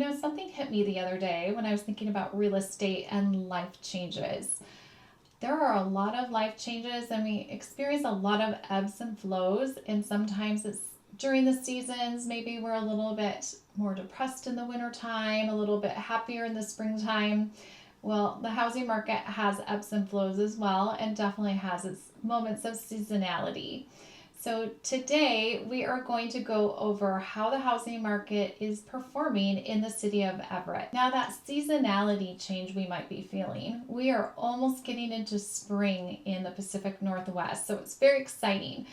Something hit me the other day when I was thinking about real estate and life changes. There are a lot of life changes, and we experience a lot of ebbs and flows. And sometimes it's during the seasons, maybe we're a little bit more depressed in the wintertime, a little bit happier in the springtime. Well, the housing market has ebbs and flows as well, and definitely has its moments of seasonality. So, today we are going to go over how the housing market is performing in the city of Everett. Now, that seasonality change we might be feeling, we are almost getting into spring in the Pacific Northwest, so it's very exciting.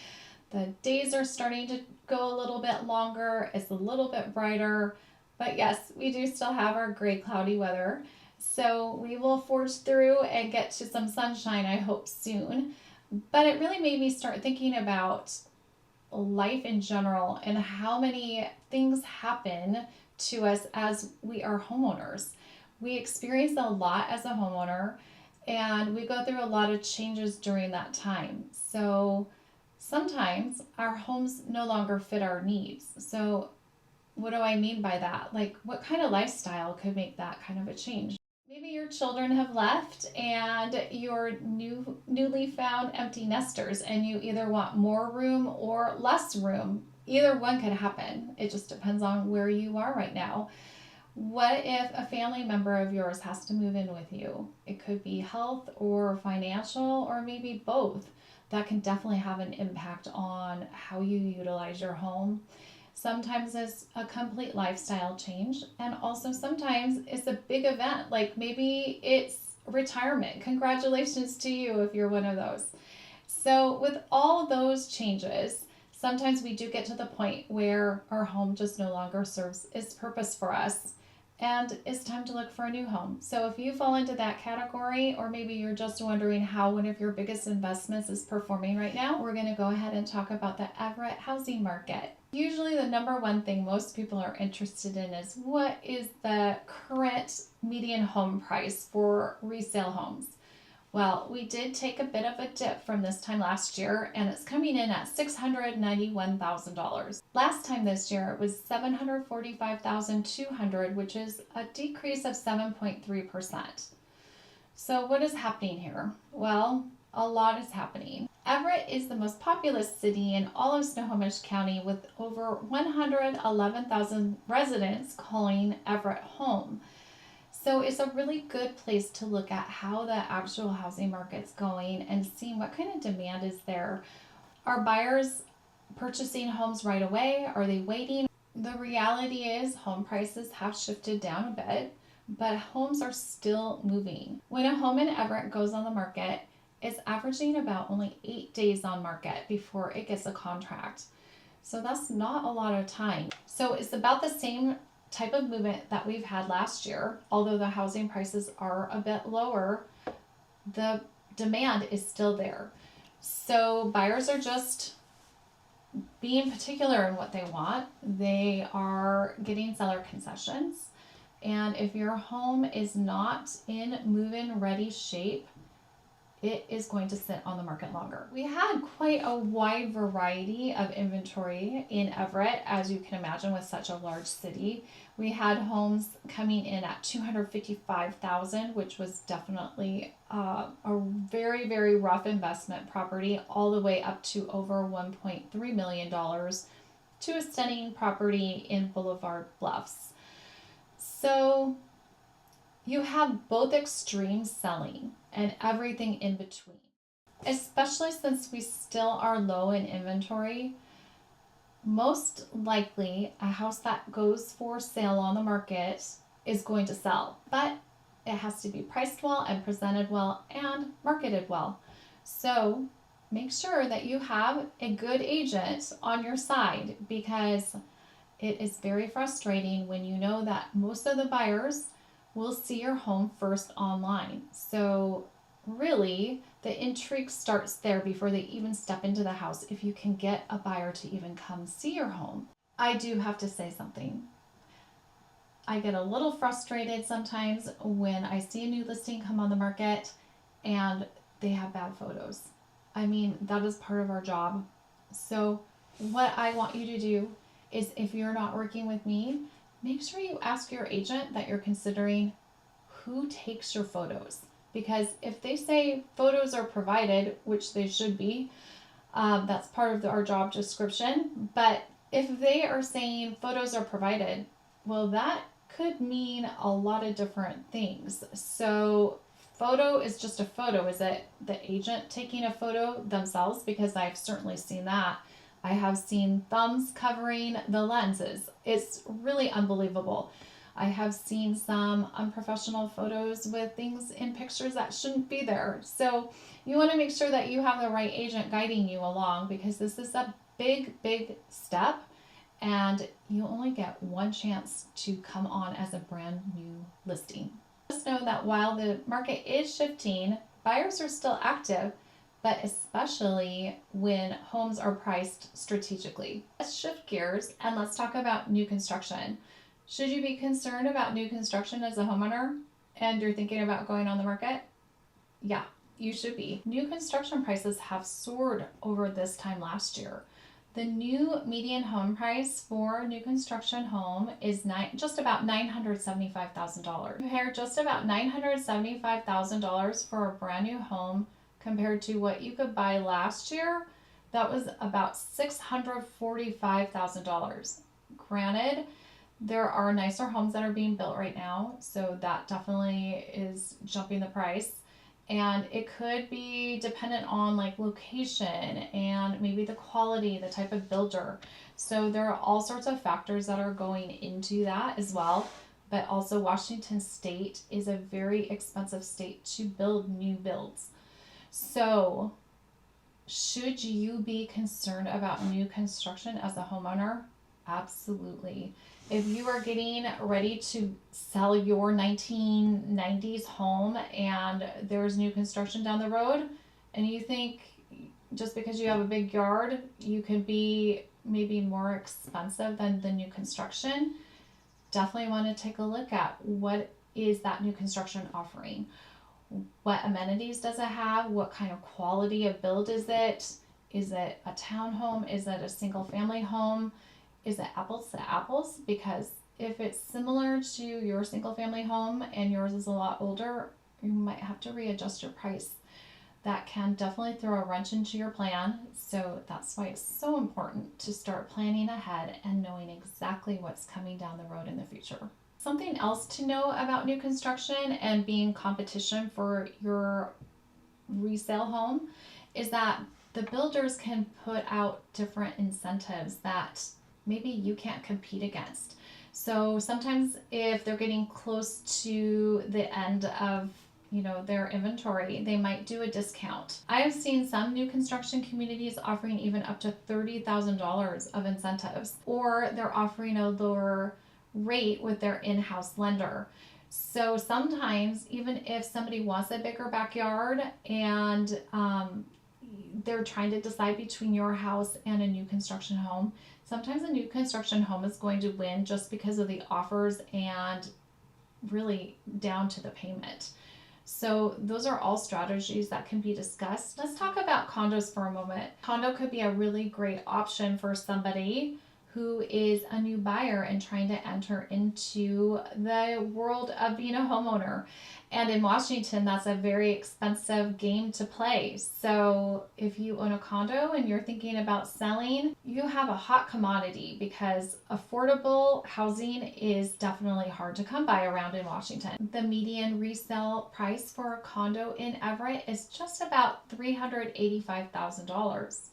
The days are starting to go a little bit longer, it's a little bit brighter, but yes, we do still have our gray, cloudy weather. So, we will forge through and get to some sunshine, I hope, soon. But it really made me start thinking about life in general and how many things happen to us as we are homeowners. We experience a lot as a homeowner, and we go through a lot of changes during that time. So sometimes our homes no longer fit our needs. So, what do I mean by that? Like, what kind of lifestyle could make that kind of a change? Maybe your children have left and you're newly found empty nesters, and you either want more room or less room. Either one could happen. It just depends on where you are right now. What if a family member of yours has to move in with you? It could be health or financial, or maybe both. That can definitely have an impact on how you utilize your home. Sometimes it's a complete lifestyle change, and also sometimes it's a big event, like maybe it's retirement. Congratulations to you if you're one of those. So, with all those changes, sometimes we do get to the point where our home just no longer serves its purpose for us, and it's time to look for a new home. So, if you fall into that category, or maybe you're just wondering how one of your biggest investments is performing right now, we're going to go ahead and talk about the Everett housing market. Usually, the number one thing most people are interested in is what is the current median home price for resale homes. Well, we did take a bit of a dip from this time last year, and it's coming in at $691,000. Last time this year it was $745,200, which is a decrease of 7.3%. So, what is happening here? Well, a lot is happening. Everett is the most populous city in all of Snohomish County, with over 111,000 residents calling Everett home. So it's a really good place to look at how the actual housing market's going and seeing what kind of demand is there. Are buyers purchasing homes right away? Are they waiting? The reality is home prices have shifted down a bit, but homes are still moving. When a home in Everett goes on the market, it's averaging about only 8 days on market before it gets a contract. So that's not a lot of time. So it's about the same type of movement that we've had last year. Although the housing prices are a bit lower, the demand is still there. So buyers are just being particular in what they want. They are getting seller concessions. And if your home is not in move-in ready shape, it is going to sit on the market longer. We had quite a wide variety of inventory in Everett, as you can imagine, with such a large city. We had homes coming in at $255,000, which was definitely a very, very rough investment property, all the way up to over $1.3 million to a stunning property in Boulevard Bluffs. So you have both extremes selling and everything in between. Especially since we still are low in inventory, most likely a house that goes for sale on the market is going to sell. But it has to be priced well and presented well and marketed well. So make sure that you have a good agent on your side, because it is very frustrating when you know that most of the buyers will see your home first online. So really, the intrigue starts there before they even step into the house, if you can get a buyer to even come see your home. I do have to say something. I get a little frustrated sometimes when I see a new listing come on the market and they have bad photos. I mean, that is part of our job. So what I want you to do is, if you're not working with me, make sure you ask your agent that you're considering who takes your photos. Because if they say photos are provided, which they should be, that's part of our job description. But if they are saying photos are provided, well, that could mean a lot of different things. So, photo is just a photo. Is it the agent taking a photo themselves? Because I've certainly seen that. I have seen thumbs covering the lenses. It's really unbelievable. I have seen some unprofessional photos with things in pictures that shouldn't be there. So you want to make sure that you have the right agent guiding you along, because this is a big step and you only get one chance to come on as a brand new listing. Just know that while the market is shifting, buyers are still active, but especially when homes are priced strategically. Let's shift gears and let's talk about new construction. Should you be concerned about new construction as a homeowner and you're thinking about going on the market? Yeah, you should be. New construction prices have soared over this time last year. The new median home price for a new construction home is just about $975,000. Compare just about $975,000 for a brand new home compared to what you could buy last year. That was about $645,000. Granted, there are nicer homes that are being built right now, so that definitely is jumping the price. And it could be dependent on like location and maybe the quality, the type of builder. So there are all sorts of factors that are going into that as well. But also Washington State is a very expensive state to build new builds. So should you be concerned about new construction as a homeowner? Absolutely. If you are getting ready to sell your 1990s home and there's new construction down the road, and you think just because you have a big yard, you could be maybe more expensive than the new construction, definitely want to take a look at what is that new construction offering. What amenities does it have? What kind of quality of build is it? Is it a townhome? Is it a single family home? Is it apples to apples? Because if it's similar to your single family home and yours is a lot older, you might have to readjust your price. That can definitely throw a wrench into your plan. So that's why it's so important to start planning ahead and knowing exactly what's coming down the road in the future. Something else to know about new construction and being competition for your resale home is that the builders can put out different incentives that maybe you can't compete against. So sometimes if they're getting close to the end of their inventory, they might do a discount. I have seen some new construction communities offering even up to $30,000 of incentives, or they're offering a lower rate with their in-house lender. So sometimes even if somebody wants a bigger backyard and they're trying to decide between your house and a new construction home, sometimes a new construction home is going to win just because of the offers and really down to the payment. So those are all strategies that can be discussed. Let's talk about condos for a moment. Condo could be a really great option for somebody who is a new buyer and trying to enter into the world of being a homeowner. And in Washington, that's a very expensive game to play. So if you own a condo and you're thinking about selling, you have a hot commodity, because affordable housing is definitely hard to come by around in Washington. The median resale price for a condo in Everett is just about $385,000.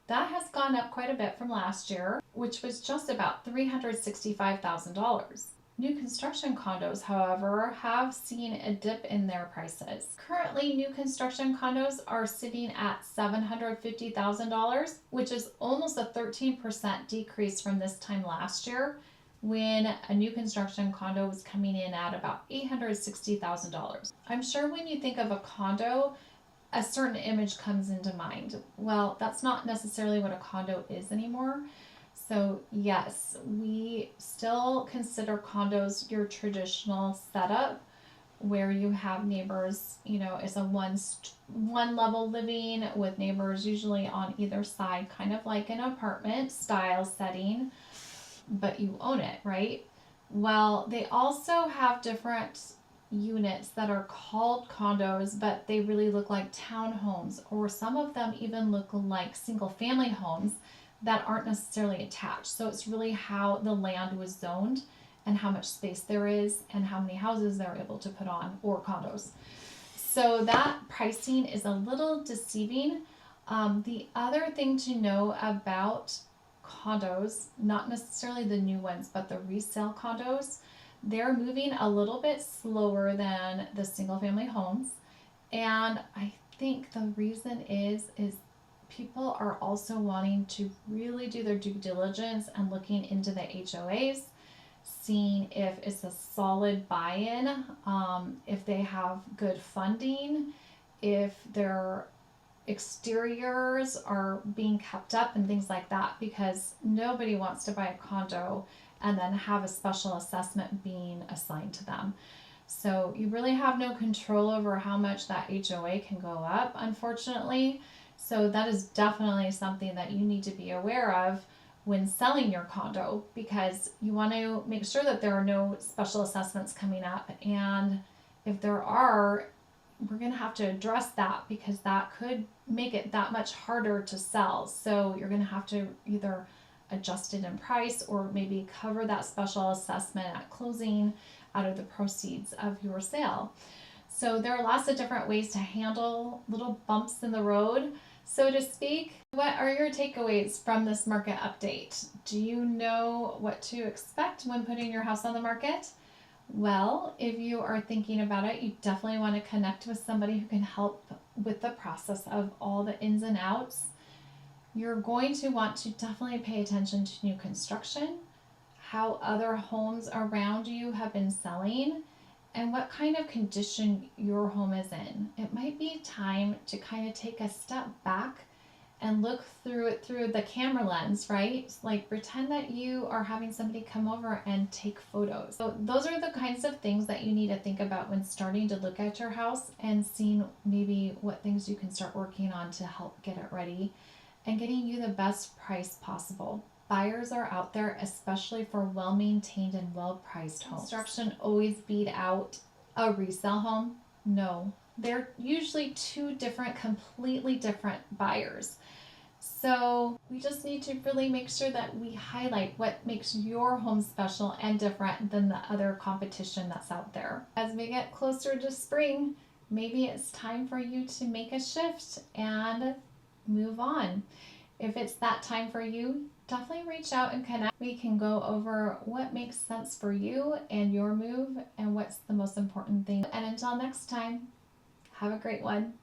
That has gone up quite a bit from last year, which was just about $365,000. New construction condos, however, have seen a dip in their prices. Currently, new construction condos are sitting at $750,000, which is almost a 13% decrease from this time last year, when a new construction condo was coming in at about $860,000. I'm sure when you think of a condo, a certain image comes into mind. Well, that's not necessarily what a condo is anymore. So yes, we still consider condos your traditional setup where you have neighbors, it's a one level living with neighbors usually on either side, kind of like an apartment style setting, but you own it, right? Well, they also have different units that are called condos, but they really look like townhomes, or some of them even look like single family homes that aren't necessarily attached. So it's really how the land was zoned and how much space there is and how many houses they're able to put on, or condos. So that pricing is a little deceiving. The other thing to know about condos, not necessarily the new ones, but the resale condos, they're moving a little bit slower than the single family homes. And I think the reason is people are also wanting to really do their due diligence and looking into the HOAs, seeing if it's a solid buy-in, if they have good funding, if their exteriors are being kept up and things like that, because nobody wants to buy a condo and then have a special assessment being assigned to them. So you really have no control over how much that HOA can go up, unfortunately. So that is definitely something that you need to be aware of when selling your condo, because you want to make sure that there are no special assessments coming up. And if there are, we're going to have to address that, because that could make it that much harder to sell. So you're going to have to either adjust it in price or maybe cover that special assessment at closing out of the proceeds of your sale. So there are lots of different ways to handle little bumps in the road, so to speak. What are your takeaways from this market update? Do you know what to expect when putting your house on the market? Well, if you are thinking about it, you definitely want to connect with somebody who can help with the process of all the ins and outs. You're going to want to definitely pay attention to new construction, how other homes around you have been selling, and what kind of condition your home is in. It might be time to kind of take a step back and look through it through the camera lens, right? Like pretend that you are having somebody come over and take photos. So those are the kinds of things that you need to think about when starting to look at your house and seeing maybe what things you can start working on to help get it ready and getting you the best price possible. Buyers are out there, especially for well-maintained and well-priced homes. Construction always beat out a resale home? No. They're usually two different, completely different buyers. So we just need to really make sure that we highlight what makes your home special and different than the other competition that's out there. As we get closer to spring, maybe it's time for you to make a shift and move on. If it's that time for you, definitely reach out and connect. We can go over what makes sense for you and your move and what's the most important thing. And until next time, have a great one.